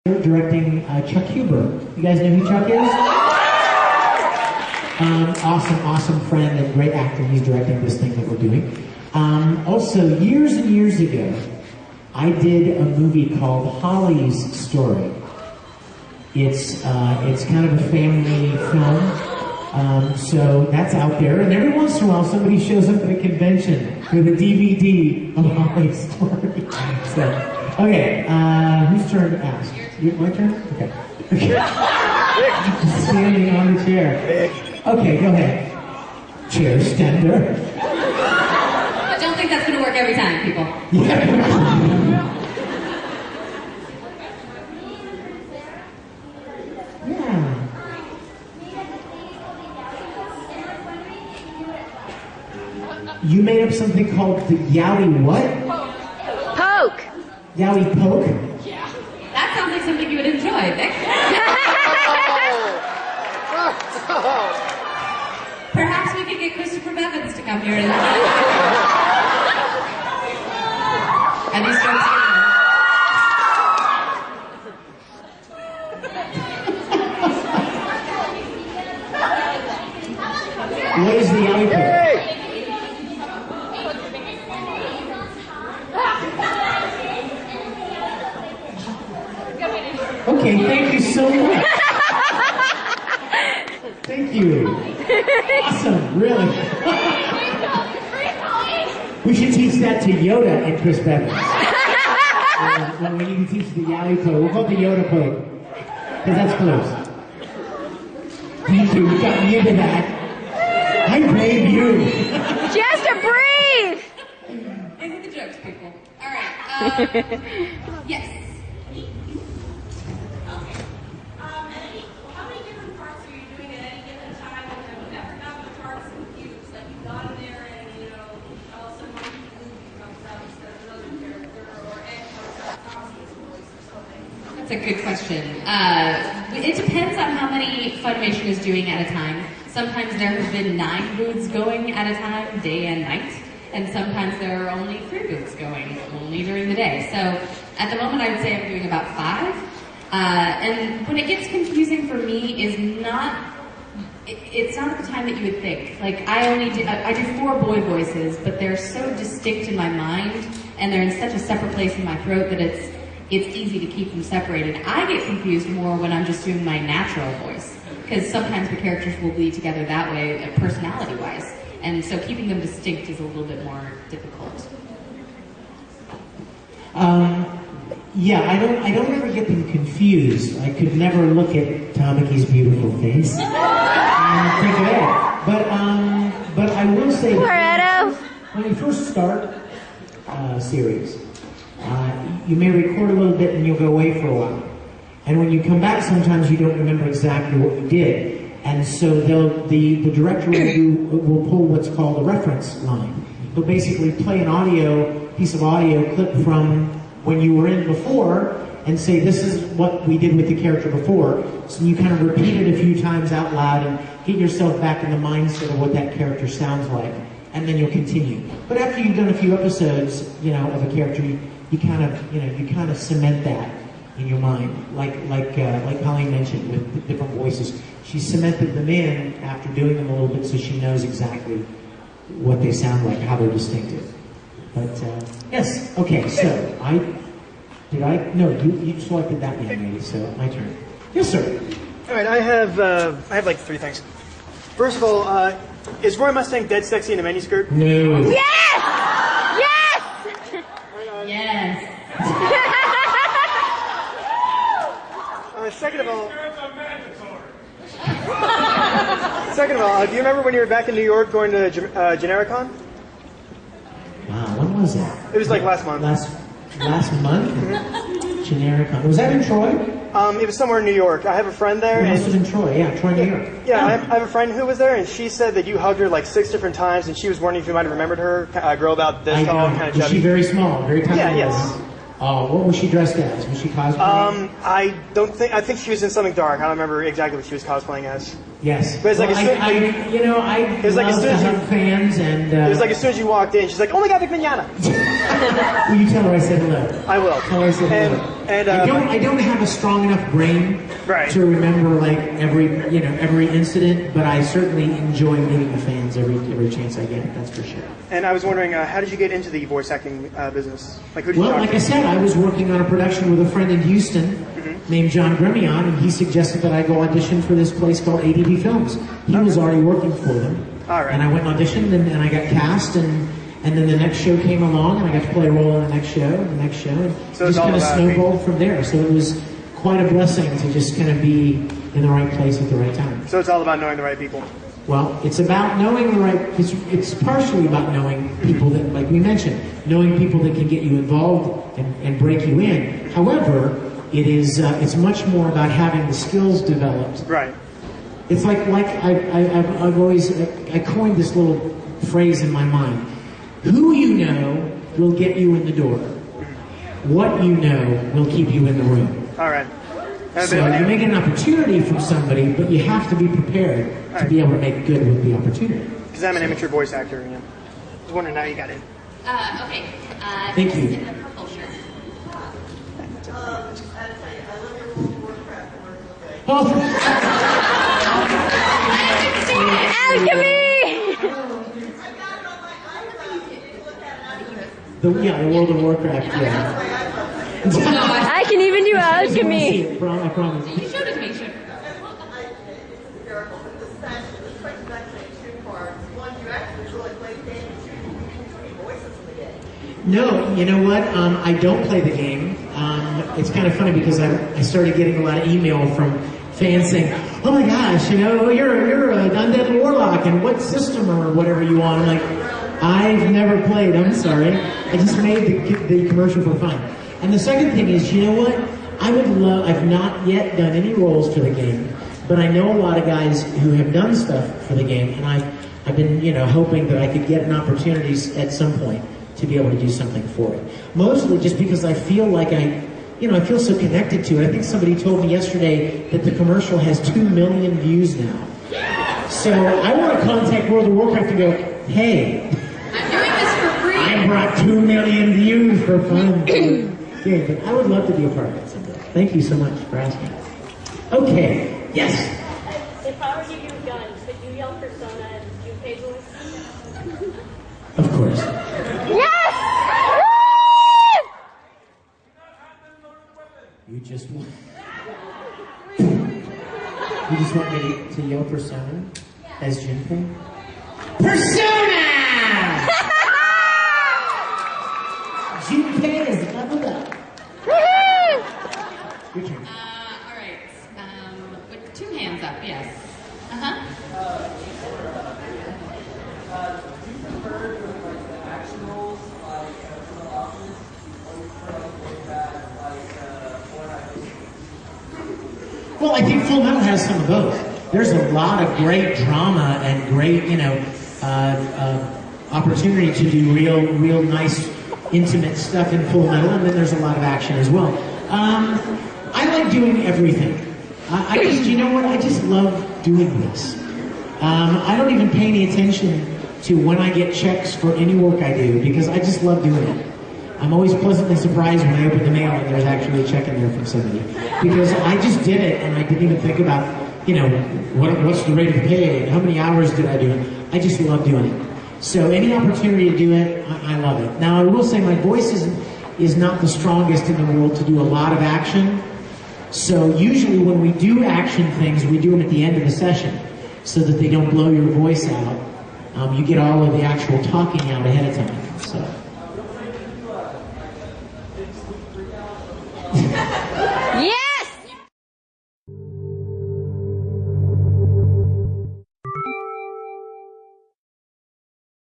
directing Chuck Huber. You guys know who Chuck is? Awesome friend and great actor. He's directing this thing that we're doing. Also, years and years ago, I did a movie called Holly's Story. It's kind of a family film, so that's out there. And every once in a while, somebody shows up at a convention with a DVD of Holly's Story. So, okay, whose turn to ask? My turn? Okay. Standing on the chair. Okay, go ahead. Chair stander. I don't think that's going to work every time, people. Yeah. You made up something called the Yowie what? Poke. Yowie poke? Yeah. That sounds like something you would enjoy, Vic. Perhaps we could get Christopher Bevins to come here and these jokes here. What is the Yowie poke? Okay, thank you so much. Thank you. Awesome, really. We should teach that to Yoda and Chris Bevins. When we need to teach the Yowie poke, we'll call it the Yoda poke. Because that's close. Thank you, you got me into that. I blame you. Just to breathe. These are the jokes, people. Alright, yes. How many different parts are you doing at any given time? Have you ever gotten the parts confused? Like you've gone in there and, all of a sudden one movie comes out instead of another character, or Ed comes out Thompson's voice or something? That's a good question. It depends on how many Funimation is doing at a time. Sometimes there have been 9 booths going at a time, day and night. And sometimes there are only 3 booths going, only during the day. So at the moment I would say I'm doing about 5. And when it gets confusing for me is it's not at the time that you would think. Like I do 4 boy voices, but they're so distinct in my mind and they're in such a separate place in my throat that it's easy to keep them separated. I get confused more when I'm just doing my natural voice, because sometimes the characters will bleed together that way, personality-wise. And so keeping them distinct is a little bit more difficult. Yeah, I don't ever get them confused. I could never look at Tamaki's beautiful face and think of it. But I will say that when you first start a series, you may record a little bit and you'll go away for a while. And when you come back, sometimes you don't remember exactly what you did. And so the director will pull what's called a reference line. He'll basically play an piece of audio clip from when you were in before and say, this is what we did with the character before. So you kind of repeat it a few times out loud and get yourself back in the mindset of what that character sounds like. And then you'll continue. But after you've done a few episodes, of a character, you kind of cement that in your mind, like Colleen mentioned with the different voices. She cemented them in after doing them a little bit, so she knows exactly what they sound like, how they're distinctive. But yes, okay. So you selected that young lady, so my turn. Yes, sir. All right, I have like 3 things. First of all, is Roy Mustang dead sexy in a miniskirt? No. Yes! Yes! Yes. Second of all, do you remember when you were back in New York going to Genericon? Wow, when was that? It was like last month. Last month? Genericon. Was that in Troy? It was somewhere in New York. I have a friend there. It must have been Troy, yeah, Troy, New York. Yeah, I have a friend who was there, and she said that you hugged her like 6 different times, and she was wondering if you might have remembered her. A girl about this tall, kind of chubby. Was she very small, very tiny? Yeah, yes. What was she dressed as? Was she cosplaying? I think she was in something dark. I don't remember exactly what she was cosplaying as. Yes. But it's like I love to have fans, and it was like as soon as you walked in, she's like, "Oh my God, Vic Mignogna." Will you tell her I said hello? I will. Tell her I said hello. And I don't have a strong enough brain Right. to remember like every incident, but I certainly enjoy meeting the fans every chance I get. That's for sure. And I was wondering, how did you get into the voice acting business? Like, who did you Well, talk like to? I said, I was working on a production with a friend in Houston named John Gremion, and he suggested that I go audition for this place called ADB Films. He was already working for them. All right. And I went and auditioned, and I got cast, and then the next show came along, and I got to play a role in the next show, and So just it's all kind of about snowballed from there. So it was quite a blessing to just kind of be in the right place at the right time. So it's all about knowing the right people. Well, it's about knowing the right, it's partially about knowing people that, like we mentioned, knowing people that can get you involved and break you in. However, it's much more about having the skills developed. Right. It's like I've always, I coined this little phrase in my mind. Who you know will get you in the door. What you know will keep you in the room. All right. So you may get an opportunity from somebody, but you have to be prepared to be able to make good with the opportunity. Because I'm an amateur voice actor, I was wondering how you got in. Okay. Thank you. In the purple shirt. Oh, Alchemy! the World of Warcraft, yeah. I can even do alchemy. I promise. You showed it to me, sure. No, you know what? I don't play the game. It's kind of funny because I started getting a lot of email from fans saying, "Oh my gosh, you're an undead warlock, and what system or whatever you want." I'm like, I've never played. I'm sorry. I just made the commercial for fun. And the second thing is, you know what? I've not yet done any roles for the game, but I know a lot of guys who have done stuff for the game, and I've been, hoping that I could get an opportunity at some point to be able to do something for it. Mostly just because I feel like I feel so connected to it. I think somebody told me yesterday that the commercial has 2 million views now. So I want to contact World of Warcraft and go, hey, I'm doing this for free. I brought 2 million views for fun. Yeah, but I would love to be a part of it someday. Thank you so much for asking. Okay, yes. If I were to use guns, could you yell persona and you pay voice? Of course. Yes! You just want... You just want me to yell persona as Jinping? Persona! Jinping is leveled up. Your turn. All right. With 2 hands up, yes. Well, I think Full Metal has some of both. There's a lot of great drama and great, opportunity to do real nice, intimate stuff in Full Metal, and then there's a lot of action as well. I like doing everything. I just love doing this. I don't even pay any attention to when I get checks for any work I do because I just love doing it. I'm always pleasantly surprised when I open the mail and there's actually a check in there from somebody because I just did it and I didn't even think about, what's the rate of pay and how many hours did I do it. I just love doing it. So any opportunity to do it, I love it. Now I will say my voice is not the strongest in the world to do a lot of action. So usually when we do action things, we do them at the end of the session so that they don't blow your voice out. You get all of the actual talking out ahead of time. So.